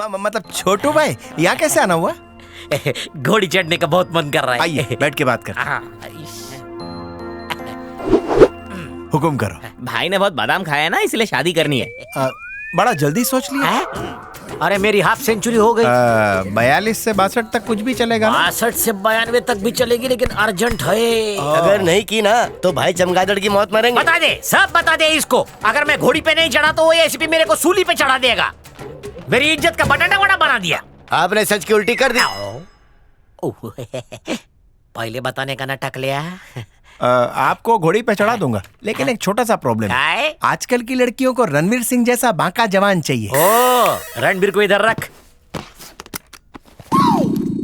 मतलब छोटू भाई यहाँ कैसे आना हुआ? घोड़ी चढ़ने का बहुत मन कर रहा है। आइए बैठ के बात कर। हुकुम करो। भाई ने बहुत बादाम खाया है ना, इसलिए शादी करनी है। बड़ा जल्दी सोच लिया। अरे मेरी हाफ सेंचुरी हो गई। 42 से 62 तक कुछ भी चलेगा। 62 से 92 तक भी चलेगी, लेकिन अर्जेंट है। अगर नहीं की ना तो भाई चमगादड़ की मौत मरेंगे। बता दे, सब बता दे इसको। अगर मैं घोड़ी पे नहीं चढ़ा तो वो एसीपी मेरे को सूली पे चढ़ा देगा। मेरी इज्जत का बटाटा वड़ा बना दिया। आपने सच की उल्टी कर दी। पहले बताने का नाटक लिया। आपको घोड़ी पे चढ़ा दूंगा, लेकिन एक छोटा सा प्रॉब्लम है। आजकल की लड़कियों को रणवीर सिंह जैसा बांका जवान चाहिए। ओ, रणबीर को इधर रख।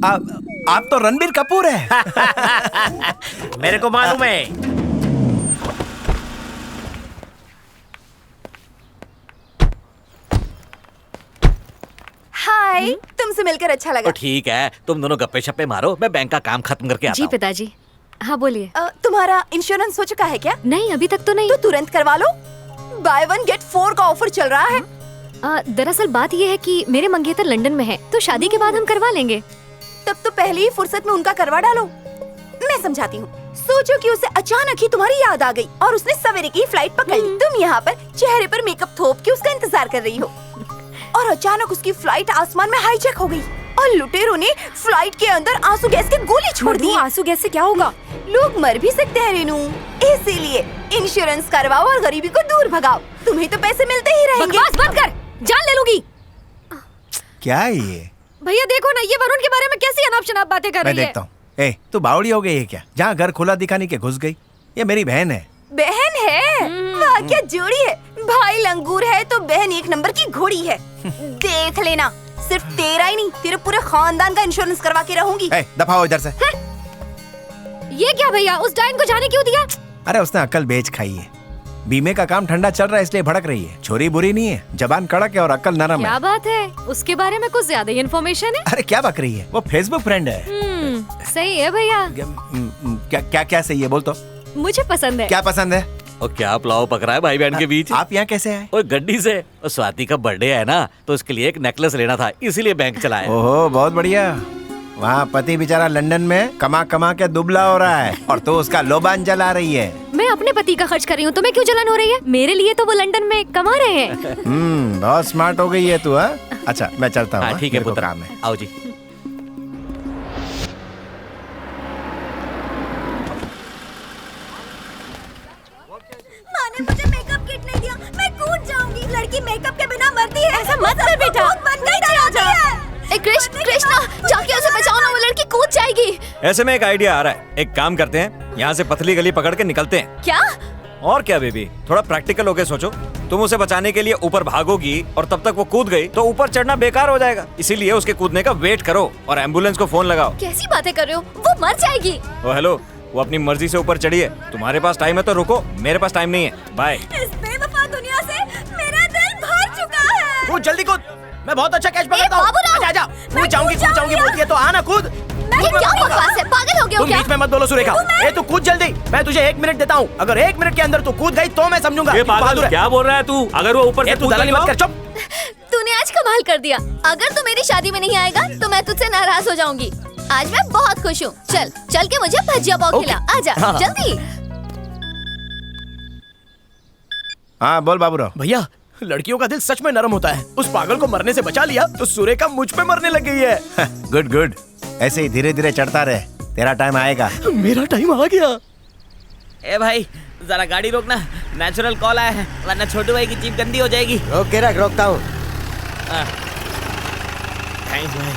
आप तो रणबीर कपूर है। मेरे को मालूम है। हाय, तुमसे मिलकर अच्छा लगा। तो ठीक है, तुम दोनों गप्पे शप्पे मारो, मैं बैंक का काम खत्म करके आता जी हूँ। पिताजी। हाँ बोलिए। तुम्हारा इंश्योरेंस हो चुका है क्या? नहीं, अभी तक तो नहीं। तो तुरंत करवा लो, बाय 1 गेट 4 का ऑफर चल रहा है। दरअसल बात ये है कि मेरे मंगेतर लंदन में है, तो शादी के बाद हम करवा लेंगे। तब तो पहली ही फुर्सत में उनका करवा डालो। मैं समझाती हूँ। सोचो कि उसे अचानक ही तुम्हारी याद आ गई और उसने सवेरे की फ्लाइट पकड़ ली। तुम यहाँ पर चेहरे पर मेकअप थोप के उसका इंतजार कर रही हो, और अचानक उसकी फ्लाइट आसमान में हाईजैक हो गई और लुटेरों ने फ्लाइट के अंदर आंसू गैस की गोली छोड़ दी। आंसू गैस से क्या होगा? लोग मर भी सकते हैं रेनू, इसीलिए इंश्योरेंस करवाओ और गरीबी को दूर भगाओ। तुम्हें तो पैसे मिलते ही रहेंगे। बकवास बंद कर, जान ले लूंगी। क्या है ये? भैया देखो ना, ये वरुण के बारे में कैसी अनाप शनाप बातें कर मैं रही है। देखता हूँ। तू बावड़ी हो गई है क्या? जहाँ घर खुला दिखाने के घुस गई। ये मेरी बहन है। बहन है? वाह क्या जोड़ी है। भाई लंगूर है तो बहन एक नंबर की घोड़ी है। देख लेना, सिर्फ तेरा ही नहीं, तेरे पूरे खानदान का इंश्योरेंस करवा के रहूंगी। दफा हो इधर से। ये क्या भैया, उस डायन को जाने क्यों दिया? अरे उसने अक्ल बेच खाई है। बीमे का काम ठंडा चल रहा है इसलिए भड़क रही है। छोरी बुरी नहीं है, जबान कड़क है और अक्ल नरम है। क्या बात है, उसके बारे में कुछ ज्यादा ही इन्फॉर्मेशन है। अरे क्या बक रही है, वो फेसबुक फ्रेंड है। सही है भैया। क्या क्या क्या सही है बोल तो। मुझे पसंद है। क्या पसंद है? और क्या पुलाव पक रहा है भाई बहन के बीच? आप यहाँ कैसे आए? और गड्डी से। और स्वाति का बर्थडे है ना, तो उसके लिए एक नेकलेस लेना था, इसीलिए बैंक चला है। ओहो बहुत बढ़िया। वहाँ पति बेचारा लंदन में कमा कमा के दुबला हो रहा है और तो उसका लोबान जला रही है। मैं अपने पति का खर्च कर रही हूँ, तुम्हें क्यों जलन हो रही है? मेरे लिए तो वो लंदन में कमा रहे हैं। बहुत स्मार्ट हो गई है तू। अच्छा मैं चलता हूँ। ठीक है पुत्र, काम है। आओ जी। माने मुझे मेकअप किट नहीं दिया, मैं कूद जाऊंगी। लड़की मेकअप के बिना मरती है। ऐसा मत कर बेटा। कृष्णा, जाके उसे बचाओ ना, वो लड़की कूद जाएगी। ऐसे में एक आइडिया आ रहा है। एक काम करते हैं, यहाँ से पतली गली पकड़ के निकलते हैं। क्या? और क्या बेबी, थोड़ा प्रैक्टिकल होके सोचो। तुम उसे बचाने के लिए ऊपर भागोगी और तब तक वो कूद गई तो ऊपर चढ़ना बेकार हो जाएगा। इसीलिए उसके कूदने का वेट करो और एम्बुलेंस को फोन लगाओ। कैसी बातें कर रहे हो, वो मर जाएगी। ओ हेलो, वो अपनी मर्जी से ऊपर चढ़ी है। तुम्हारे पास टाइम है तो रुको, मेरे पास टाइम नहीं है। बाय। इस बेवफा दुनिया से मेरा दिल भर चुका है। कूद जल्दी कूद, मैं बहुत अच्छा कैच पकड़ता हूँ। आजा कूद जाऊंगी बोलती है तो आना कूद। ये क्या बकवास है, पागल हो गए हो तुम क्या? बीच में मत बोलो सुरेखा। तू कूद जल्दी, मैं तुझे 1 मिनट देता हूँ। अगर 1 मिनट के अंदर तू कूद गई तो मैं समझूंगा। ये पागल क्या बोल रहा है तू? अगर वो ऊपर से तू दलाली मत कर, चुप। तूने आज कमाल कर दिया। अगर तू मेरी शादी में नहीं आएगा तो मैं तुझसे नाराज हो जाऊंगी। आज मैं बहुत खुश हूँ। चल चल के मुझे भजिया पाव खिला। आजा जल्दी। हाँ बोल बाबूराव। भैया लड़कियों का दिल सच में नरम होता है। उस पागल को मरने से बचा लिया तो सुरेखा मुझ पे मरने लग गई है। गुड गुड, ऐसे ही धीरे धीरे चढ़ता रहे, तेरा टाइम आएगा। मेरा टाइम आ गया। ए भाई जरा गाड़ी रोकना, नेचुरल कॉल आया है, वरना छोटू भाई की जीप गंदी हो जाएगी। रोक के रख, रोकता हूँ। थैंक्स भाई।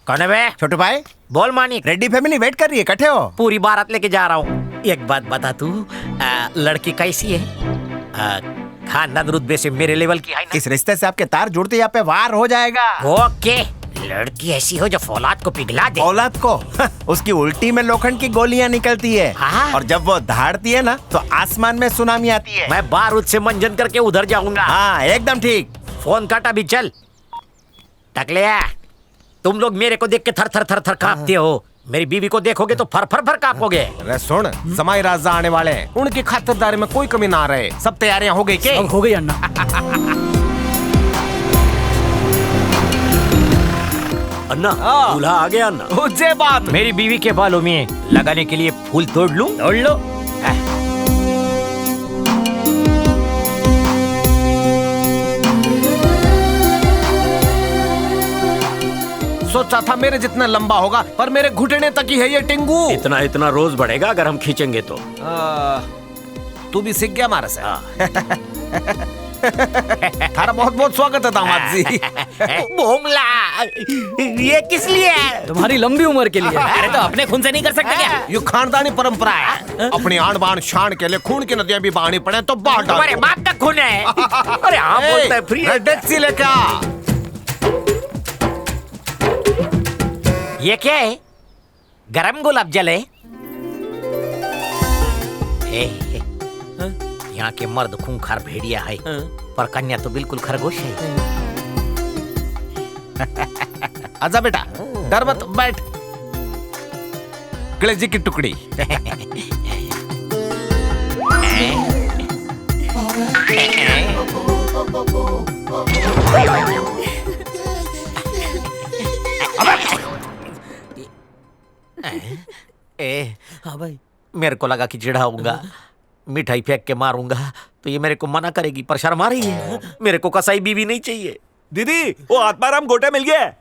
कौन है बे? छोटू भाई बोल मानिक। रेड्डी फैमिली वेट कर रही है, इकट्ठे हो? पूरी बारात लेके जा रहा हूँ। एक बात बता तू, लड़की कैसी है? खानदान रुतबे से मेरे लेवल की है ना? इस रिश्ते से आपके तार जुड़ते यहाँ पे वार हो जाएगा। ओके, लड़की ऐसी हो जो फौलाद को पिघला दे। औलाद को उसकी उल्टी में लोखंड की गोलियां निकलती है। हाँ? और जब वो धाड़ती है ना तो आसमान में सुनामी आती है। मैं बारूद से मंजन करके उधर जाऊंगा। हाँ एकदम ठीक। फोन काटा भी, चल। टकलिया, तुम लोग मेरे को देख के थर थर थर थर कांपते हो, मेरी बीवी को देखोगे तो फर फर फर कांपोगे। अरे सुन, जमाई राजा आने वाले हैं, उनकी खातिरदारी में कोई कमी ना रहे। सब तैयारियां हो गई क्या? हो गई अन्ना। अन्ना दूल्हा आ गया अन्ना। मुझे बात मेरी बीवी के बालों में लगाने के लिए फूल तोड़ लूं? तोड़ लो। सोचा था मेरे जितना लंबा होगा, पर मेरे घुटने तक ही है ये टिंगू। इतना इतना रोज बढ़ेगा अगर हम खींचेंगे तो। तू भी सीख गया हमारे से। थारा बहुत बहुत स्वागत है दामाद जी। बोमला, ये किस लिए है? तुम्हारी लंबी उम्र के लिए। अरे तो अपने खून से नहीं कर सकते क्या? ये खानदानी परंपरा है। अपनी आन बान शान के लिए खून की नदियां भी बहानी पड़े तो बाहर डाल तुम्हारे दो। बाप का खून है। अरे हाँ बोलता है फ्री। टैक्सी लेके आ। ये क्या है? गरम गुलाब जल है? यहाँ के मर्द खूंखार भेड़िया है, पर कन्या तो बिल्कुल खरगोश है। आजा बेटा, डर मत, बैठ। कलेजी की टुकड़ी। हाँ भाई, मेरे को लगा कि चिढ़ाऊंगा, मिठाई फेंक के मारूंगा तो ये मेरे को मना करेगी, पर शर्म आ रही है। मेरे को कसाई बीवी नहीं चाहिए। दीदी वो आत्माराम गोटा मिल गया है।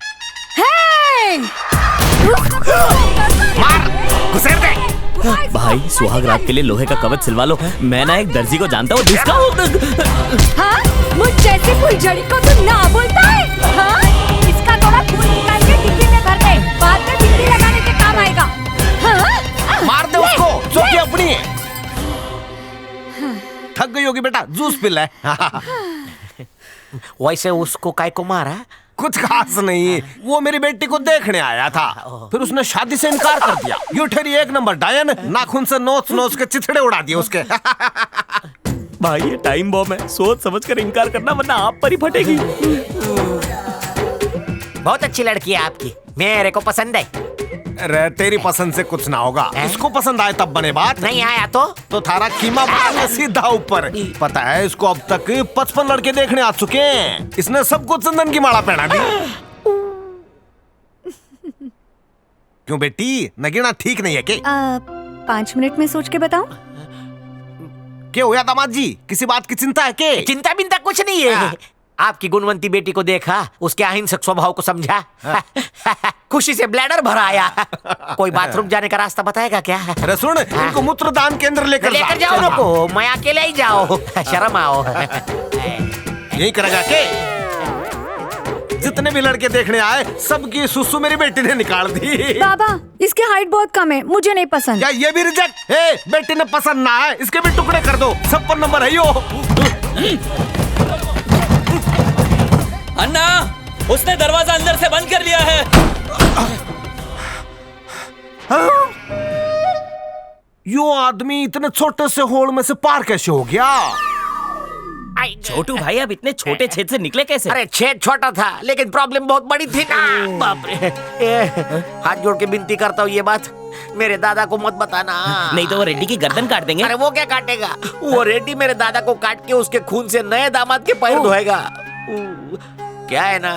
भाई सुहाग रात के लिए लोहे का कवच सिलवा लो। मैं ना एक दर्जी को जानता हूँ जिसका हाँ? मुझ जैसी फुलझड़ी को तू ना बोलता है? हाँ? इसका थोड़ा खून निकाल के डिब्बी में भर दे, बाद में बिजली लगाने के काम आएगा। हाँ? मार दे उसको, चौकी अपनी है। थक गई होगी बेटा, जूस पी ले। वैसे उसको काय को मारा? कुछ खास नहीं, वो मेरी बेटी को देखने आया था, फिर उसने शादी से इनकार कर दिया। ये ठहरी एक नंबर डायन, नाखून से नोच नोच के चिथड़े उड़ा दिए उसके। भाई ये टाइम बॉम्ब है, सोच समझ कर इनकार करना वरना आप पर ही फटेगी। बहुत अच्छी लड़की है आपकी, मेरे को पसंद है। अरे तेरी पसंद से कुछ ना होगा, इसको पसंद आए तब बने बात। नहीं आया तो थारा कीमा मारने सीधा ऊपर। पता है इसको अब तक 55 लड़के देखने आ चुके हैं। इसने सबको चंदन की माला पहना दी। क्यों बेटी, नगीना ठीक नहीं है के? 5 मिनट में सोच के बताऊं? क्या हुआ दामाद जी, किसी बात की चिंता है के? चिंता बिंता कुछ नहीं है। आपकी गुणवंती बेटी को देखा, उसके अहिंसक स्वभाव को समझा, खुशी से ब्लैडर भराया। कोई बाथरूम जाने का रास्ता बताएगा क्या? अरे सुन, इनको मूत्रदान केंद्र लेकर जाओ ना को, मैं अकेले ही जाओ, शर्म आओ। यही करेगा के? जितने भी लड़के देखने आए सबकी सुसु मेरी बेटी ने निकाल दी। बाबा, इसकी हाइट बहुत कम है, मुझे नहीं पसंद। क्या ये भी रिजेक्ट? बेटी ने पसंद ना है, इसके भी टुकड़े कर दो, सब पर नंबर है यो। अन्ना, उसने दरवाजा अंदर से बंद कर लिया है। यो आदमी इतने छोटे से होल में से पार कैसे हो गया? छोटू भाई अब इतने छोटे छेद से निकले कैसे? अरे छेद छोटा था, लेकिन प्रॉब्लम बहुत बड़ी थी ना। बाप रे, हाथ जोड़ के विनती करता हूँ, ये बात मेरे दादा को मत बताना। नहीं तो वो रेड्डी की गर्दन काट देंगे। अरे वो क्या काटेगा? वो रेड्डी मेरे दादा को काट के उसके खून से नए दामाद के पैर धोएगा। क्या है ना,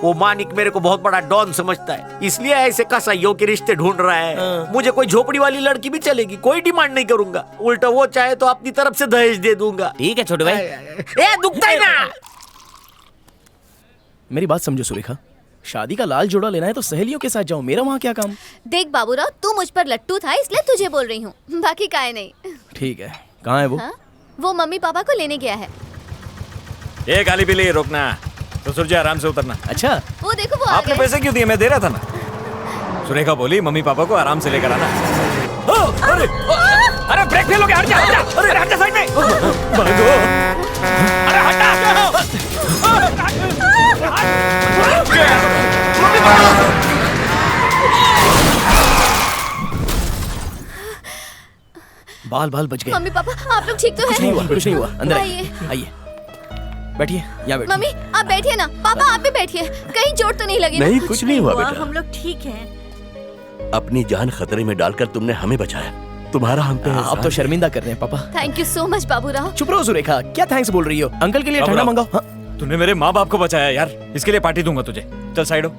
वो मानिक मेरे को बहुत बड़ा डॉन समझता है, इसलिए ऐसे कसाईयों के रिश्ते ढूंढ रहा है। मुझे कोई झोपड़ी वाली लड़की भी चलेगी, कोई डिमांड नहीं करूंगा। उल्टा वो चाहे तो अपनी तरफ से दहेज दे दूंगा। ठीक है छोटू भाई। ए दुखता है ना। मेरी बात समझो सुरेखा, शादी का लाल जोड़ा लेना है तो सहेलियों के साथ जाओ, मेरा वहाँ क्या काम? देख बाबूराव, तू मुझ पर लट्टू था इसलिए तुझे बोल रही हूँ, बाकी काहे नहीं। ठीक है, कहाँ है वो? हाँ? वो मम्मी पापा को लेने गया है। ये गाली भी ले, रोकना तो सुरजे आराम से उतरना। अच्छा, वो देखो वो आ आपने गए। पैसे क्यों दिए? मैं दे रहा था ना। सुरेखा बोली मम्मी पापा को आराम से लेकर आना। अरे अरे ब्रेक फेल हो गया, हट जा, हट जा। अरे हट जा साइड में। भागो। अरे हट बाल बाल बच गए। मम्मी पापा आप लोग ठीक तो कुछ नहीं हैं? हुआ, कुछ नहीं हुआ। अंदर आइए। आइए, बैठिए, यहाँ बैठिए। मम्मी आप बैठिए ना, पापा आप भी बैठिए, कहीं चोट तो नहीं लगी ना? नहीं, कुछ नहीं हुआ बेटा। हम लोग ठीक हैं। अपनी जान खतरे में डालकर तुमने हमें बचाया, तुम्हारा हम पे अब एहसान तो शर्मिंदा कर रहे हैं पापा। Thank you so much Baburao. चुप रहो सुरेखा, क्या थैंक्स बोल रही हो? अंकल के लिए ठंडा बाबूराव। मंगाओ। हाँ? तूने मेरे माँ बाप को बचाया यार, इसके लिए पार्टी दूंगा तुझे। चल साइड हो।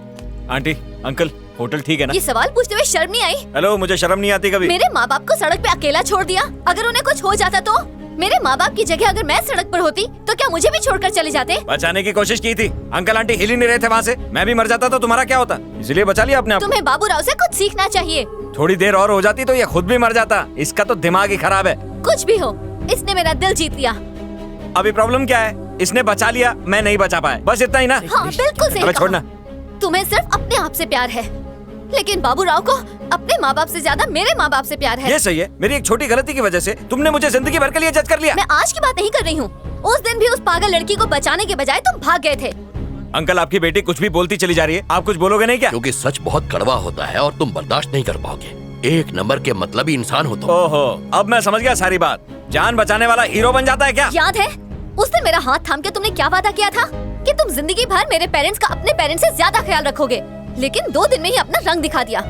आंटी अंकल होटल ठीक है ना? ये सवाल पूछते हुए शर्म नहीं आई? हेलो, मुझे शर्म नहीं आती कभी। मेरे माँ बाप को सड़क पे अकेला छोड़ दिया। अगर उन्हें कुछ हो जाता तो? मेरे माँ बाप की जगह अगर मैं सड़क पर होती तो क्या मुझे भी छोड़कर चले जाते? बचाने की कोशिश की थी, अंकल आंटी हिल ही नहीं रहे थे वहाँ से। मैं भी मर जाता तो तुम्हारा क्या होता, इसलिए बचा लिया अपने आप को। तुम्हें बाबू राव से कुछ सीखना चाहिए। थोड़ी देर और हो जाती तो ये खुद भी मर जाता। इसका तो दिमाग ही खराब है। कुछ भी हो, इसने मेरा दिल जीत लिया। अभी प्रॉब्लम क्या है? इसने बचा लिया, मैं नहीं बचा पाया, बस इतना ही ना? हाँ बिल्कुल सही अबे कहा। छोड़ना। तुम्हें सिर्फ अपने आप से प्यार है, लेकिन बाबू राव को अपने माँ बाप से ज्यादा मेरे माँ बाप से प्यार है। ये सही है, मेरी एक छोटी गलती की वजह से तुमने मुझे जिंदगी भर के लिए जज कर लिया। मैं आज की बात नहीं कर रही हूँ। उस दिन भी उस पागल लड़की को बचाने के बजाय तुम भाग गए थे। अंकल आपकी बेटी कुछ भी बोलती चली जा रही है, आप कुछ बोलोगे नहीं क्या? क्योंकि सच बहुत कड़वा होता है और तुम बर्दाश्त नहीं कर पाओगे। एक नंबर के मतलबी इंसान हो तुम। ओहो, अब मैं समझ गया सारी बात। जान बचाने वाला हीरो बन जाता है क्या? याद है उस दिन मेरा हाथ थाम के तुमने क्या वादा किया था कि तुम जिंदगी भर मेरे पेरेंट्स का अपने पेरेंट्स से ज्यादा ख्याल रखोगे, लेकिन 2 दिन में ही अपना रंग दिखा दिया।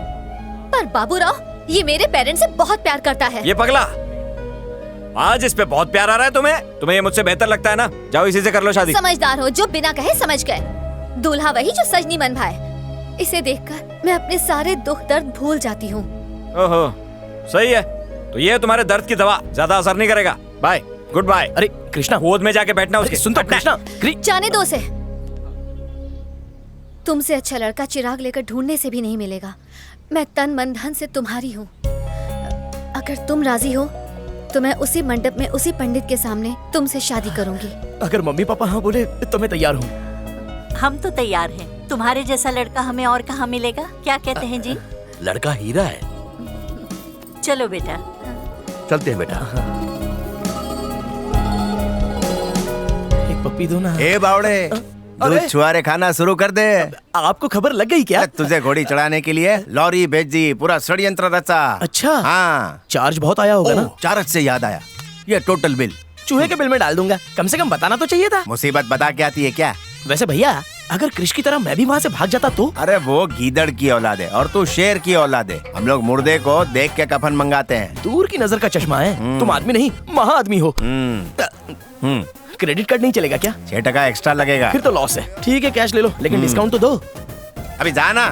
पर बाबू राव ये मेरे पेरेंट्स से बहुत प्यार करता है। ये पगला आज इस पे बहुत प्यार आ रहा है तुम्हें? तुम्हें ये मुझसे बेहतर लगता है ना? जाओ इसी से कर लो शादी। समझदार हो जो बिना कहे समझ गए। दूल्हा वही जो सजनी मन भाए। इसे देखकर मैं अपने सारे दुख दर्द भूल जाती हूँ। ओहो सही है, तो ये तुम्हारे दर्द की दवा, ज्यादा असर नहीं करेगा। Bye, good bye. अरे कृष्णा, गोद में जाके बैठना उसके। सुन तो कृष्णा। जाने दो उसे। तुमसे अच्छा लड़का चिराग लेकर ढूंढने से भी नहीं मिलेगा। मैं तन मन धन से तुम्हारी हूँ। अगर तुम राजी हो तो मैं उसी मंडप में उसी पंडित के सामने तुमसे शादी करूंगी। अगर मम्मी पापा हाँ बोले तो मैं तैयार हूँ। हम तो तैयार हैं। तुम्हारे जैसा लड़का हमें और कहाँ मिलेगा? क्या कहते हैं जी? लड़का हीरा है। चलो बेटा, चलते हैं बेटा। एक पप्पी दो ना। ए बावड़े, दूध छुआरे खाना शुरू कर दे। आपको खबर लग गई क्या? तुझे घोड़ी चढ़ाने के लिए लॉरी भेज दी, पूरा षड्यंत्र रचा। अच्छा हाँ, चार्ज बहुत आया होगा ना? चार्ज से याद आया, ये टोटल बिल चूहे के बिल में डाल दूंगा। कम से कम बताना तो चाहिए था। मुसीबत बता के आती है क्या? वैसे भैया अगर कृष की तरह मैं भी वहाँ से भाग जाता तो? अरे वो गीदड़ की औलाद है और तू शेर की औलाद है। हम लोग मुर्दे को देख के कफन मंगाते हैं। दूर की नजर का चश्मा है। तुम आदमी नहीं महा आदमी हो। क्रेडिट कार्ड नहीं चलेगा क्या? 6% एक्स्ट्रा लगेगा। फिर तो लॉस है। ठीक है कैश ले लो, लेकिन डिस्काउंट तो दो। अभी जाना।